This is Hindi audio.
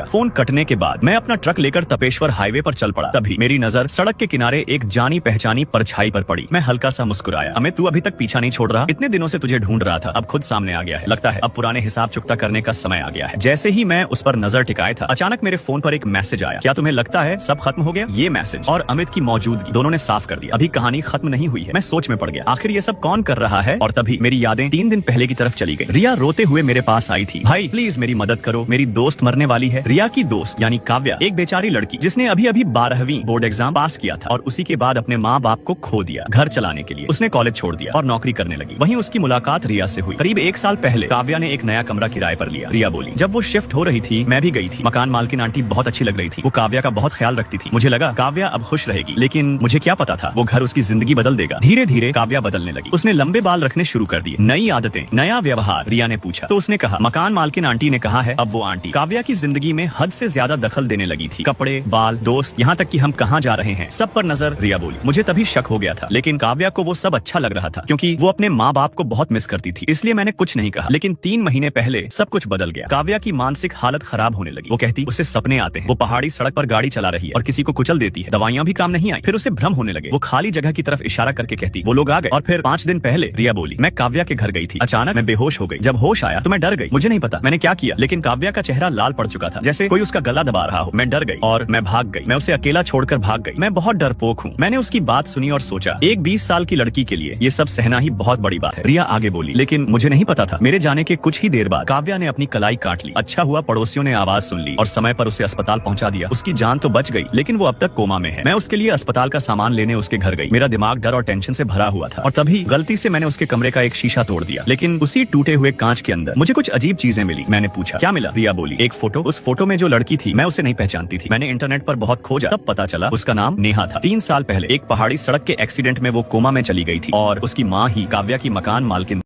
फोन कटने के बाद मैं अपना ट्रक लेकर तपेश्वर हाईवे पर चल पड़ा। तभी मेरी नजर सड़क के किनारे एक जानी पहचानी परछाई पर पड़ी। मैं हल्का सा मुस्कुराया। अमित, तू अभी तक पीछा नहीं छोड़ रहा? इतने दिनों से तुझे ढूंढ रहा था, अब खुद सामने आ गया है। लगता है अब पुराने हिसाब चुकता करने का समय आ गया है। जैसे ही मैं उस पर नजर टिकाया था, अचानक मेरे फोन पर एक मैसेज आया। क्या तुम्हें लगता है सब खत्म हो गया? ये मैसेज और अमित की मौजूदगी दोनों ने साफ कर दिया, अभी कहानी खत्म नहीं हुई है। मैं सोच में पड़ गया, आखिर ये सब कौन कर रहा है? और तभी मेरी यादें 3 दिन पहले की तरफ चली गई। रिया रोते हुए मेरे पास आई थी। भाई प्लीज मेरी मदद करो, मेरी दोस्त मरने वाली है। रिया की दोस्त यानी काव्या, एक बेचारी लड़की जिसने अभी अभी 12वीं बोर्ड एग्जाम पास किया था और उसी के बाद अपने माँ बाप को खो दिया घर चलाने के लिए। उसने कॉलेज छोड़ दिया और नौकरी करने लगी। वहीं उसकी मुलाकात रिया से हुई। करीब 1 साल पहले काव्या ने एक नया कमरा किराए पर लिया। रिया बोली, जब वो शिफ्ट हो रही थी मैं भी गई थी। मकान मालकिन आंटी बहुत अच्छी लग रही थी। वो काव्या का बहुत ख्याल रखती थी। मुझे लगा काव्या अब खुश रहेगी, लेकिन मुझे क्या पता था वो घर उसकी जिंदगी बदल देगा। धीरे धीरे काव्या बदलने लगी। उसने लंबे बाल रखने शुरू कर दिए, नई आदतें, नया व्यवहार। रिया ने पूछा तो उसने कहा, मकान मालकिन आंटी ने कहा है। अब वो आंटी काव्या की जिंदगी में हद से ज्यादा दखल देने लगी थी। कपड़े, बाल, दोस्त, यहाँ तक कि हम कहाँ जा रहे हैं सब पर नजर। रिया बोली, मुझे तभी शक हो गया था, लेकिन काव्या को वो सब अच्छा लग रहा था क्योंकि वो अपने माँ बाप को बहुत मिस करती थी। इसलिए मैंने कुछ नहीं कहा। लेकिन 3 महीने पहले सब कुछ बदल गया। काव्या की मानसिक हालत खराब होने लगी। वो कहती उसे सपने आते हैं, वो पहाड़ी सड़क पर गाड़ी चला रही है और किसी को कुचल देती है। दवाइयां भी काम नहीं आई। फिर उसे भ्रम होने लगे। वो खाली जगह की तरफ इशारा करके कहती वो लोग आ गए। और फिर 5 दिन पहले रिया बोली, मैं काव्या के घर गई थी। अचानक मैं बेहोश हो गई। जब होश आया तो मैं डर गई। मुझे नहीं पता मैंने क्या किया, लेकिन काव्या का चेहरा लाल पड़ चुका था, जैसे कोई उसका गला दबा रहा हो। मैं डर गई और मैं भाग गई। मैं उसे अकेला छोड़कर भाग गई। मैं बहुत डरपोक हूँ। मैंने उसकी बात सुनी और सोचा, एक 20 साल की लड़की के लिए ये सब सहना ही बहुत बड़ी बात है। रिया आगे बोली, लेकिन मुझे नहीं पता था। मेरे जाने के कुछ ही देर बाद काव्या ने अपनी कलाई काट ली। अच्छा हुआ पड़ोसियों ने आवाज सुन ली और समय पर उसे अस्पताल पहुंचा दिया। उसकी जान तो बच गई, लेकिन वो अब तक कोमा में है। मैं उसके लिए अस्पताल का सामान लेने उसके घर गई। मेरा दिमाग डर और टेंशन से भरा हुआ था और तभी गलती से मैंने उसके कमरे का एक शीशा तोड़ दिया। लेकिन उसी टूटे हुए कांच के अंदर मुझे कुछ अजीब चीजें मिली। मैंने पूछा, क्या मिला? रिया बोली, एक फोटो। उस फोटो में जो लड़की थी मैं उसे नहीं पहचानती थी। मैंने इंटरनेट पर बहुत खोजा, तब पता चला उसका नाम नेहा था। 3 साल पहले एक पहाड़ी सड़क के एक्सीडेंट में वो कोमा में चली गई थी और उसकी माँ ही काव्या की मकान मालकिन